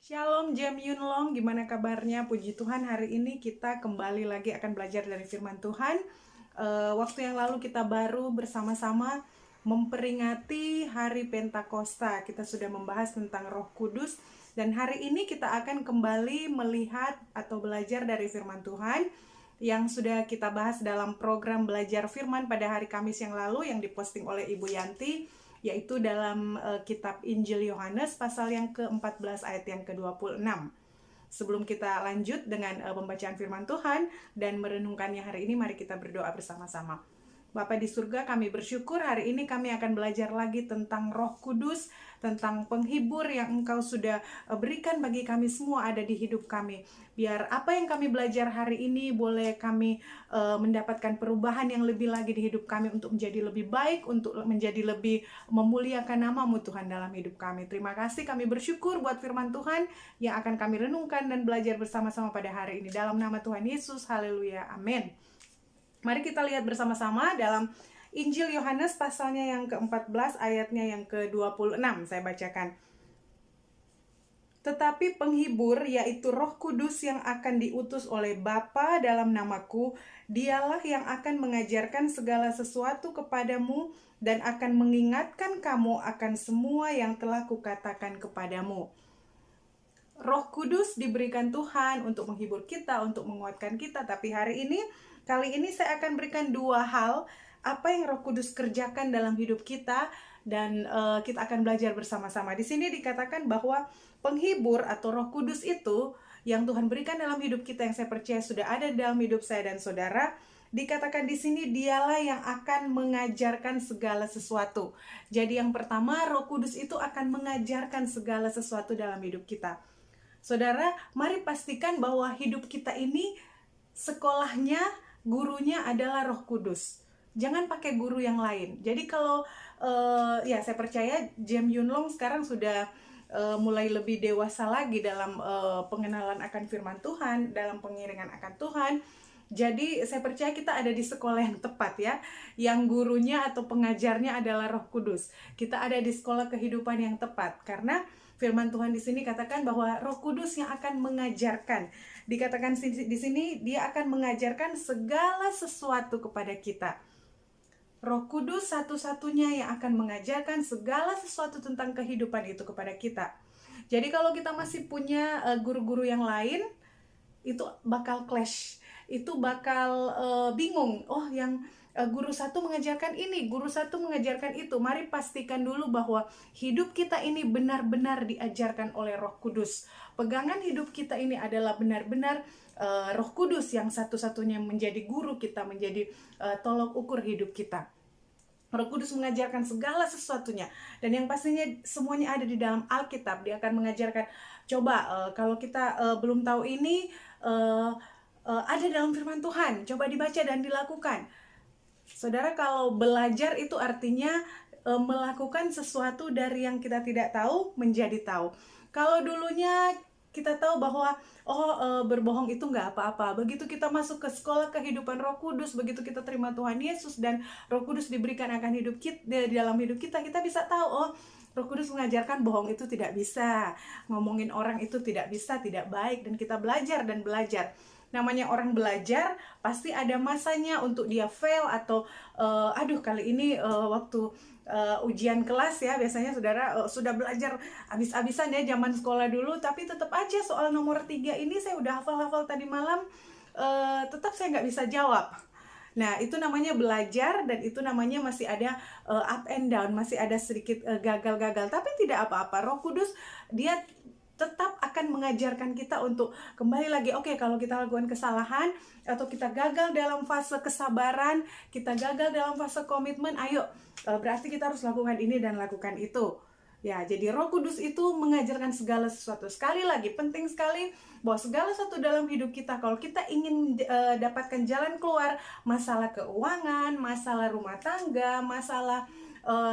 Shalom Jam Yunlong, gimana kabarnya? Puji Tuhan, hari ini kita kembali lagi akan belajar dari firman Tuhan. Waktu yang lalu kita baru bersama-sama memperingati hari Pentakosta. Kita sudah membahas tentang Roh Kudus dan hari ini kita akan kembali melihat atau belajar dari firman Tuhan yang sudah kita bahas dalam program belajar firman pada hari Kamis yang lalu yang diposting oleh Ibu Yanti, yaitu dalam kitab Injil Yohanes pasal yang ke-14 ayat yang ke-26. Sebelum kita lanjut dengan pembacaan firman Tuhan dan merenungkannya hari ini, mari kita berdoa bersama-sama. Bapa di surga, kami bersyukur hari ini kami akan belajar lagi tentang Roh Kudus, tentang penghibur yang Engkau sudah berikan bagi kami semua ada di hidup kami. Biar apa yang kami belajar hari ini boleh kami mendapatkan perubahan yang lebih lagi di hidup kami untuk menjadi lebih baik, untuk menjadi lebih memuliakan nama-Mu Tuhan dalam hidup kami. Terima kasih, kami bersyukur buat firman Tuhan yang akan kami renungkan dan belajar bersama-sama pada hari ini. Dalam nama Tuhan Yesus, haleluya, amin. Mari kita lihat bersama-sama dalam Injil Yohanes pasalnya yang ke-14 ayatnya yang ke-26. Saya bacakan. Tetapi penghibur, yaitu Roh Kudus yang akan diutus oleh Bapa dalam namaku, dialah yang akan mengajarkan segala sesuatu kepadamu dan akan mengingatkan kamu akan semua yang telah kukatakan kepadamu. Roh Kudus diberikan Tuhan untuk menghibur kita, untuk menguatkan kita. Tapi kali ini saya akan berikan dua hal apa yang Roh Kudus kerjakan dalam hidup kita dan kita akan belajar bersama-sama. Di sini dikatakan bahwa penghibur atau Roh Kudus itu yang Tuhan berikan dalam hidup kita, yang saya percaya sudah ada dalam hidup saya dan saudara. Dikatakan di sini dialah yang akan mengajarkan segala sesuatu. Jadi yang pertama, Roh Kudus itu akan mengajarkan segala sesuatu dalam hidup kita. Saudara, mari pastikan bahwa hidup kita ini sekolahnya, gurunya adalah Roh Kudus. Jangan pakai guru yang lain. Jadi kalau ya saya percaya Jam Yunlong sekarang sudah mulai lebih dewasa lagi dalam pengenalan akan firman Tuhan, dalam pengiringan akan Tuhan. Jadi saya percaya kita ada di sekolah yang tepat ya, yang gurunya atau pengajarnya adalah Roh Kudus. Kita ada di sekolah kehidupan yang tepat karena firman Tuhan di sini katakan bahwa Roh Kudus yang akan mengajarkan. Dikatakan di sini dia akan mengajarkan segala sesuatu kepada kita. Roh Kudus satu-satunya yang akan mengajarkan segala sesuatu tentang kehidupan itu kepada kita. Jadi kalau kita masih punya guru-guru yang lain, itu bakal clash, itu bakal bingung. Oh, yang guru satu mengajarkan ini, guru satu mengajarkan itu. Mari pastikan dulu bahwa hidup kita ini benar-benar diajarkan oleh Roh Kudus. Pegangan hidup kita ini adalah benar-benar Roh Kudus yang satu-satunya menjadi guru kita, menjadi tolok ukur hidup kita. Roh Kudus mengajarkan segala sesuatunya, dan yang pastinya semuanya ada di dalam Alkitab. Dia akan mengajarkan. Coba kalau kita belum tahu ini, ada dalam firman Tuhan, coba dibaca dan dilakukan. Saudara, kalau belajar itu artinya melakukan sesuatu dari yang kita tidak tahu menjadi tahu. Kalau dulunya kita tahu bahwa berbohong itu nggak apa-apa, begitu kita masuk ke sekolah kehidupan Roh Kudus, begitu kita terima Tuhan Yesus dan Roh Kudus diberikan akan hidup kita, di dalam hidup kita, kita bisa tahu, Roh Kudus mengajarkan bohong itu tidak bisa, ngomongin orang itu tidak bisa, tidak baik, dan kita belajar dan belajar. Namanya orang belajar, pasti ada masanya untuk dia fail atau kali ini waktu ujian kelas ya, biasanya saudara sudah belajar habis-habisan ya zaman sekolah dulu, tapi tetap aja soal nomor 3 ini saya udah hafal-hafal tadi malam, tetap saya nggak bisa jawab. Nah, itu namanya belajar, dan itu namanya masih ada up and down, masih ada sedikit gagal-gagal, tapi tidak apa-apa. Roh Kudus dia tetap akan mengajarkan kita untuk kembali lagi. Oke, kalau kita lakukan kesalahan atau kita gagal dalam fase kesabaran, kita gagal dalam fase komitmen, ayo, berarti kita harus lakukan ini dan lakukan itu. Ya, jadi Roh Kudus itu mengajarkan segala sesuatu. Sekali lagi, penting sekali bahwa segala sesuatu dalam hidup kita, kalau kita ingin dapatkan jalan keluar, masalah keuangan, masalah rumah tangga, masalah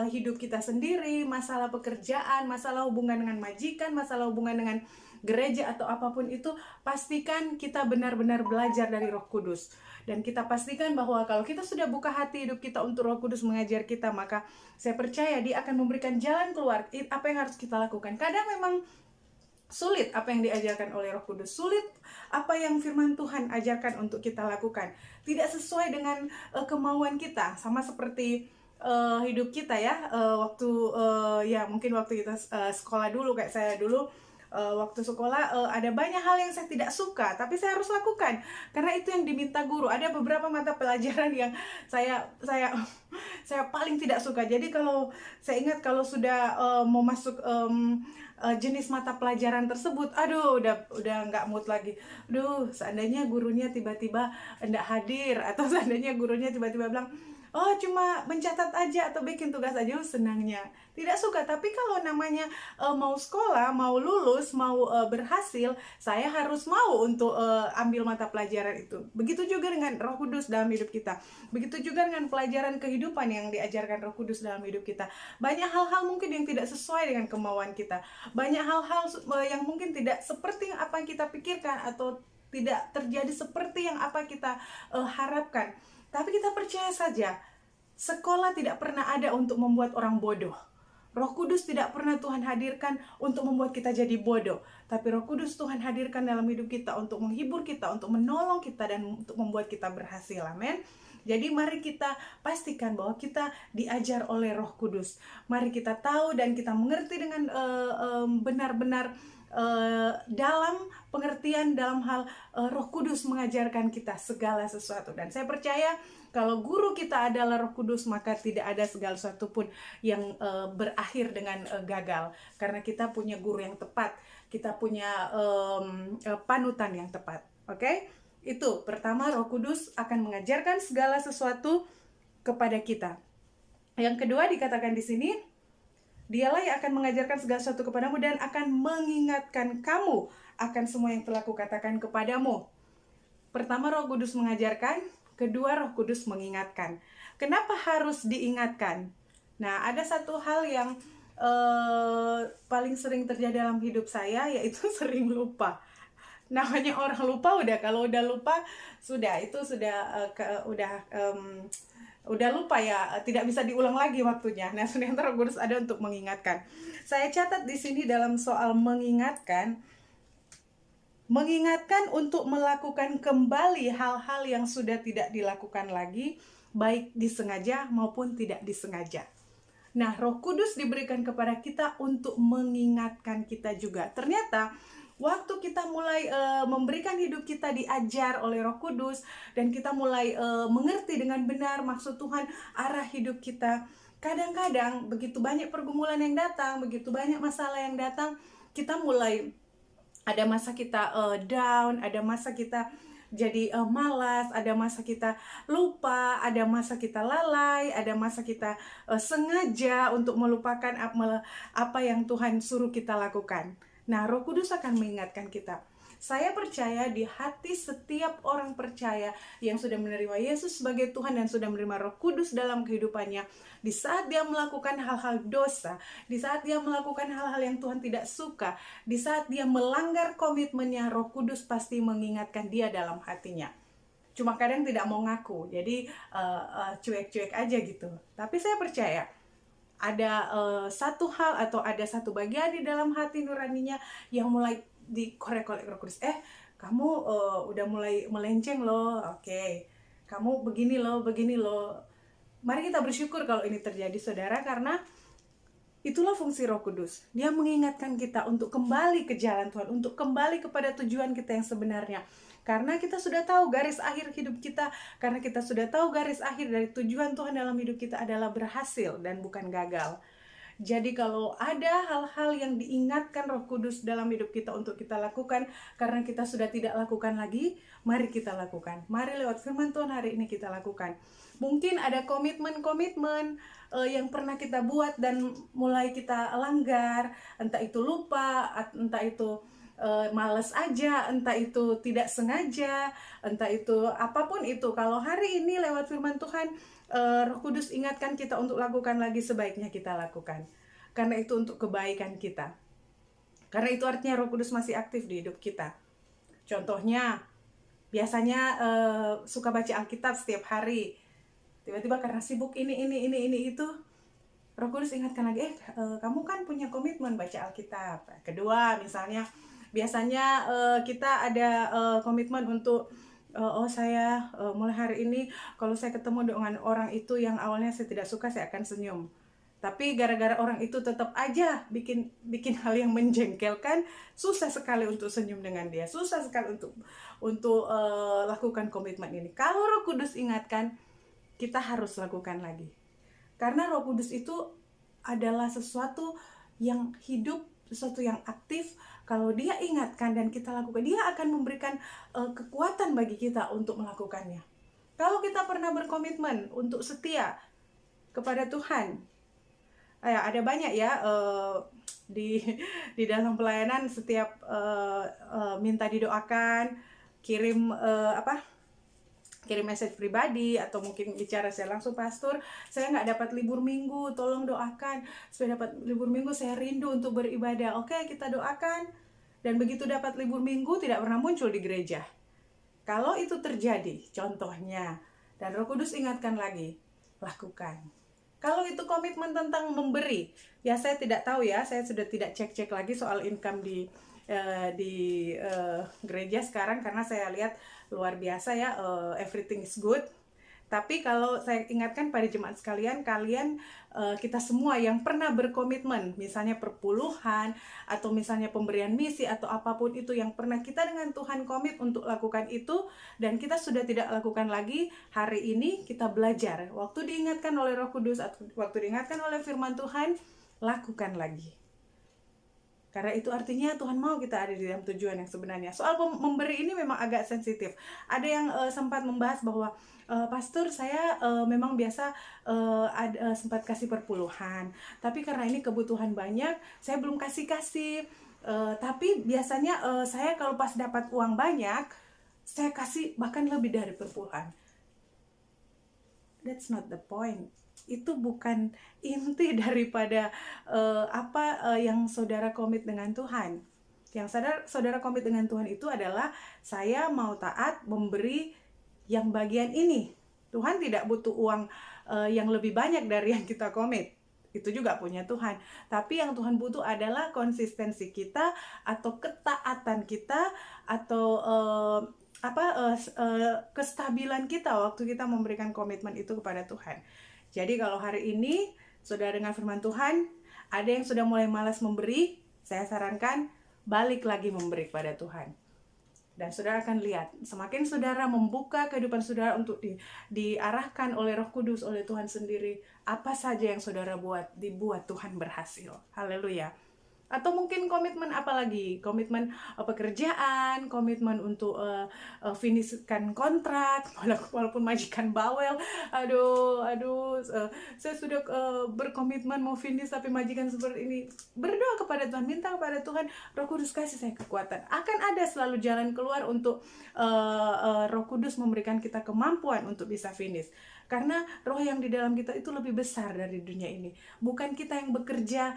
hidup kita sendiri, masalah pekerjaan, masalah hubungan dengan majikan, masalah hubungan dengan gereja atau apapun itu, pastikan kita benar-benar belajar dari Roh Kudus. Dan kita pastikan bahwa kalau kita sudah buka hati hidup kita untuk Roh Kudus mengajar kita, maka saya percaya dia akan memberikan jalan keluar. Apa yang harus kita lakukan? Kadang memang Sulit apa yang diajarkan oleh Roh Kudus, sulit apa yang firman Tuhan ajarkan untuk kita lakukan, tidak sesuai dengan kemauan kita, sama seperti hidup kita ya, waktu ya mungkin waktu kita sekolah dulu, kayak saya dulu waktu sekolah ada banyak hal yang saya tidak suka tapi saya harus lakukan karena itu yang diminta guru. Ada beberapa mata pelajaran yang saya paling tidak suka. Jadi kalau saya ingat, kalau sudah mau masuk jenis mata pelajaran tersebut, aduh udah nggak mood lagi. Aduh, seandainya gurunya tiba-tiba enggak hadir, atau seandainya gurunya tiba-tiba bilang, oh cuma mencatat aja atau bikin tugas aja, senangnya tidak suka. Tapi kalau namanya mau sekolah, mau lulus, mau berhasil, saya harus mau untuk ambil mata pelajaran itu. Begitu juga dengan Roh Kudus dalam hidup kita, begitu juga dengan pelajaran kehidupan yang diajarkan Roh Kudus dalam hidup kita. Banyak hal-hal mungkin yang tidak sesuai dengan kemauan kita, banyak hal-hal yang mungkin tidak seperti apa yang kita pikirkan, atau tidak terjadi seperti yang apa kita harapkan. Tapi kita percaya saja, sekolah tidak pernah ada untuk membuat orang bodoh. Roh Kudus tidak pernah Tuhan hadirkan untuk membuat kita jadi bodoh. Tapi Roh Kudus Tuhan hadirkan dalam hidup kita untuk menghibur kita, untuk menolong kita, dan untuk membuat kita berhasil. Amin. Jadi mari kita pastikan bahwa kita diajar oleh Roh Kudus. Mari kita tahu dan kita mengerti dengan benar-benar dalam pengertian, dalam hal Roh Kudus mengajarkan kita segala sesuatu. Dan saya percaya kalau guru kita adalah Roh Kudus, maka tidak ada segala sesuatu pun yang berakhir dengan gagal, karena kita punya guru yang tepat, kita punya panutan yang tepat. Oke? Itu pertama, Roh Kudus akan mengajarkan segala sesuatu kepada kita. Yang kedua dikatakan di sini, Dialah yang akan mengajarkan segala sesuatu kepadamu dan akan mengingatkan kamu akan semua yang telah kukatakan kepadamu. Pertama, Roh Kudus mengajarkan. Kedua, Roh Kudus mengingatkan. Kenapa harus diingatkan? Nah, ada satu hal yang paling sering terjadi dalam hidup saya, yaitu sering lupa. Namanya orang lupa, kalau udah lupa sudah, itu sudah udah lupa ya, tidak bisa diulang lagi waktunya. Nah, ternyata Roh Kudus ada untuk mengingatkan. Saya catat di sini dalam soal mengingatkan untuk melakukan kembali hal-hal yang sudah tidak dilakukan lagi, baik disengaja maupun tidak disengaja. Nah, Roh Kudus diberikan kepada kita untuk mengingatkan kita juga. Ternyata waktu kita mulai memberikan hidup kita diajar oleh Roh Kudus, dan kita mulai mengerti dengan benar maksud Tuhan, arah hidup kita, kadang-kadang begitu banyak pergumulan yang datang, begitu banyak masalah yang datang, kita mulai ada masa kita down, ada masa kita jadi malas, ada masa kita lupa, ada masa kita lalai, ada masa kita sengaja untuk melupakan apa yang Tuhan suruh kita lakukan. Nah, Roh Kudus akan mengingatkan kita. Saya percaya di hati setiap orang percaya yang sudah menerima Yesus sebagai Tuhan dan sudah menerima Roh Kudus dalam kehidupannya, di saat dia melakukan hal-hal dosa, di saat dia melakukan hal-hal yang Tuhan tidak suka, di saat dia melanggar komitmennya, Roh Kudus pasti mengingatkan dia dalam hatinya. Cuma kadang tidak mau ngaku, jadi cuek-cuek aja gitu. Tapi saya percaya ada satu hal atau ada satu bagian di dalam hati nuraninya yang mulai dikorek-korek Roh Kudus. Kamu udah mulai melenceng loh. Oke, kamu begini loh. Mari kita bersyukur kalau ini terjadi, saudara, karena itulah fungsi Roh Kudus. Dia mengingatkan kita untuk kembali ke jalan Tuhan, untuk kembali kepada tujuan kita yang sebenarnya. Karena kita sudah tahu garis akhir hidup kita, karena kita sudah tahu garis akhir dari tujuan Tuhan dalam hidup kita adalah berhasil dan bukan gagal. Jadi kalau ada hal-hal yang diingatkan Roh Kudus dalam hidup kita untuk kita lakukan, karena kita sudah tidak lakukan lagi, mari kita lakukan. Mari lewat firman Tuhan hari ini kita lakukan. Mungkin ada komitmen-komitmen yang pernah kita buat dan mulai kita langgar, entah itu lupa, entah itu males aja, entah itu tidak sengaja, entah itu apapun itu. Kalau hari ini lewat firman Tuhan, Roh Kudus ingatkan kita untuk lakukan lagi, sebaiknya kita lakukan, karena itu untuk kebaikan kita, karena itu artinya Roh Kudus masih aktif di hidup kita. Contohnya, biasanya suka baca Alkitab setiap hari, tiba-tiba karena sibuk ini itu, Roh Kudus ingatkan lagi, kamu kan punya komitmen baca Alkitab. Kedua, misalnya biasanya kita ada komitmen untuk oh saya mulai hari ini kalau saya ketemu dengan orang itu yang awalnya saya tidak suka, saya akan senyum. Tapi gara-gara orang itu tetap aja bikin hal yang menjengkelkan, susah sekali untuk senyum dengan dia, susah sekali untuk lakukan komitmen ini. Kalau Roh Kudus ingatkan, kita harus lakukan lagi. Karena Roh Kudus itu adalah sesuatu yang hidup, sesuatu yang aktif. Kalau dia ingatkan dan kita lakukan, dia akan memberikan kekuatan bagi kita untuk melakukannya. Kalau kita pernah berkomitmen untuk setia kepada Tuhan, ada banyak ya di dalam pelayanan, setiap minta didoakan, kirim kirim message pribadi atau mungkin bicara saya langsung, pastor saya nggak dapat libur minggu, tolong doakan supaya dapat libur minggu, saya rindu untuk beribadah. Oke, kita doakan. Dan begitu dapat libur minggu tidak pernah muncul di gereja. Kalau itu terjadi, contohnya, dan Roh Kudus ingatkan lagi, lakukan. Kalau itu komitmen tentang memberi, ya saya tidak tahu ya, saya sudah tidak cek-cek lagi soal income di gereja sekarang, karena saya lihat luar biasa ya, everything is good. Tapi kalau saya ingatkan pada jemaat sekalian, kalian kita semua yang pernah berkomitmen, misalnya perpuluhan atau misalnya pemberian misi atau apapun itu yang pernah kita dengan Tuhan komit untuk lakukan itu, dan kita sudah tidak lakukan lagi, hari ini kita belajar. Waktu diingatkan oleh Roh Kudus atau waktu diingatkan oleh firman Tuhan, lakukan lagi. Karena itu artinya Tuhan mau kita ada di dalam tujuan yang sebenarnya. Soal memberi ini memang agak sensitif. Ada yang sempat membahas bahwa pastor saya memang biasa sempat kasih perpuluhan, tapi karena ini kebutuhan banyak, saya belum kasih. Tapi biasanya saya kalau pas dapat uang banyak, saya kasih bahkan lebih dari perpuluhan. That's not the point. Itu bukan inti daripada yang saudara komit dengan Tuhan. Yang saudara komit dengan Tuhan itu adalah saya mau taat memberi yang bagian ini. Tuhan tidak butuh uang yang lebih banyak dari yang kita komit. Itu juga punya Tuhan. Tapi yang Tuhan butuh adalah konsistensi kita atau ketaatan kita atau kestabilan kita waktu kita memberikan komitmen itu kepada Tuhan. Jadi kalau hari ini saudara dengar firman Tuhan, ada yang sudah mulai malas memberi, saya sarankan balik lagi memberi kepada Tuhan. Dan saudara akan lihat, semakin saudara membuka kehidupan saudara untuk diarahkan oleh Roh Kudus, oleh Tuhan sendiri, apa saja yang saudara dibuat Tuhan berhasil. Haleluya. Atau mungkin komitmen apa lagi? Komitmen pekerjaan, komitmen untuk finishkan kontrak, walaupun majikan bawel. Saya sudah berkomitmen mau finish tapi majikan seperti ini. Berdoa kepada Tuhan, minta kepada Tuhan, Roh Kudus kasih saya kekuatan. Akan ada selalu jalan keluar untuk Roh Kudus memberikan kita kemampuan untuk bisa finish. Karena roh yang di dalam kita itu lebih besar dari dunia ini. Bukan kita yang bekerja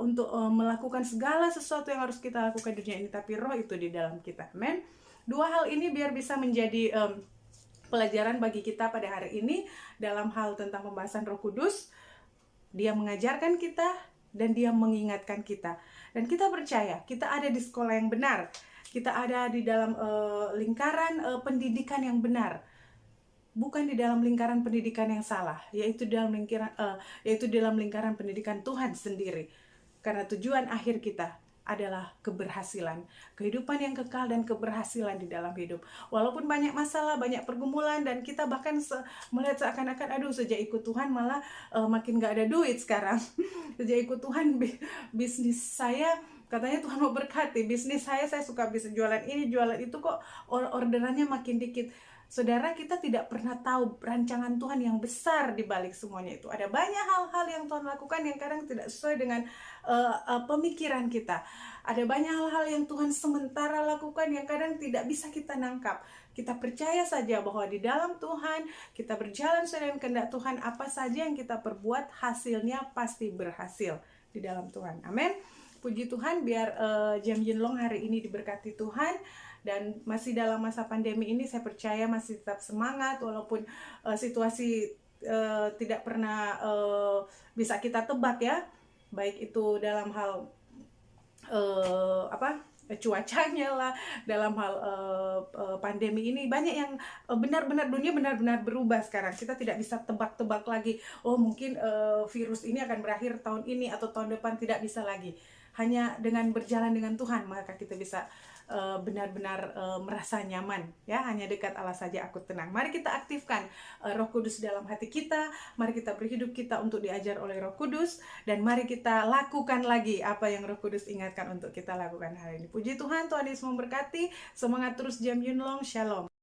untuk melakukan segala sesuatu yang harus kita lakukan di dunia ini, tapi roh itu di dalam kita. Amen. Dua hal ini biar bisa menjadi pelajaran bagi kita pada hari ini dalam hal tentang pembahasan Roh Kudus. Dia mengajarkan kita dan dia mengingatkan kita. Dan kita percaya kita ada di sekolah yang benar. Kita ada di dalam lingkaran pendidikan yang benar. Bukan di dalam lingkaran pendidikan yang salah, yaitu dalam lingkaran pendidikan Tuhan sendiri. Karena tujuan akhir kita adalah keberhasilan, kehidupan yang kekal dan keberhasilan di dalam hidup. Walaupun banyak masalah, banyak pergumulan, dan kita bahkan melihat seakan-akan sejak ikut Tuhan malah makin gak ada duit sekarang. Sejak ikut Tuhan bisnis saya katanya Tuhan mau berkati, bisnis saya suka bisa jualan ini, jualan itu, kok orderannya makin dikit. Saudara, kita tidak pernah tahu rancangan Tuhan yang besar di balik semuanya itu. Ada banyak hal-hal yang Tuhan lakukan yang kadang tidak sesuai dengan pemikiran kita. Ada banyak hal-hal yang Tuhan sementara lakukan yang kadang tidak bisa kita nangkap. Kita percaya saja bahwa di dalam Tuhan, kita berjalan sesuai dengan kehendak Tuhan, apa saja yang kita perbuat, hasilnya pasti berhasil di dalam Tuhan. Amin. Puji Tuhan, biar Jam Yinlong hari ini diberkati Tuhan. Dan masih dalam masa pandemi ini, saya percaya masih tetap semangat walaupun situasi tidak pernah bisa kita tebak ya, baik itu dalam hal cuacanya lah, dalam hal pandemi ini banyak yang benar-benar dunia benar-benar berubah sekarang. Kita tidak bisa tebak-tebak lagi, oh mungkin virus ini akan berakhir tahun ini atau tahun depan, tidak bisa lagi. Hanya dengan berjalan dengan Tuhan maka kita bisa benar-benar merasa nyaman ya, hanya dekat Allah saja aku tenang. Mari kita aktifkan Roh Kudus dalam hati kita, mari kita berhidup kita untuk diajar oleh Roh Kudus, dan mari kita lakukan lagi apa yang Roh Kudus ingatkan untuk kita lakukan hari ini. Puji Tuhan, Tuhan Yesus memberkati. Semangat terus Jam Yunlong, Shalom.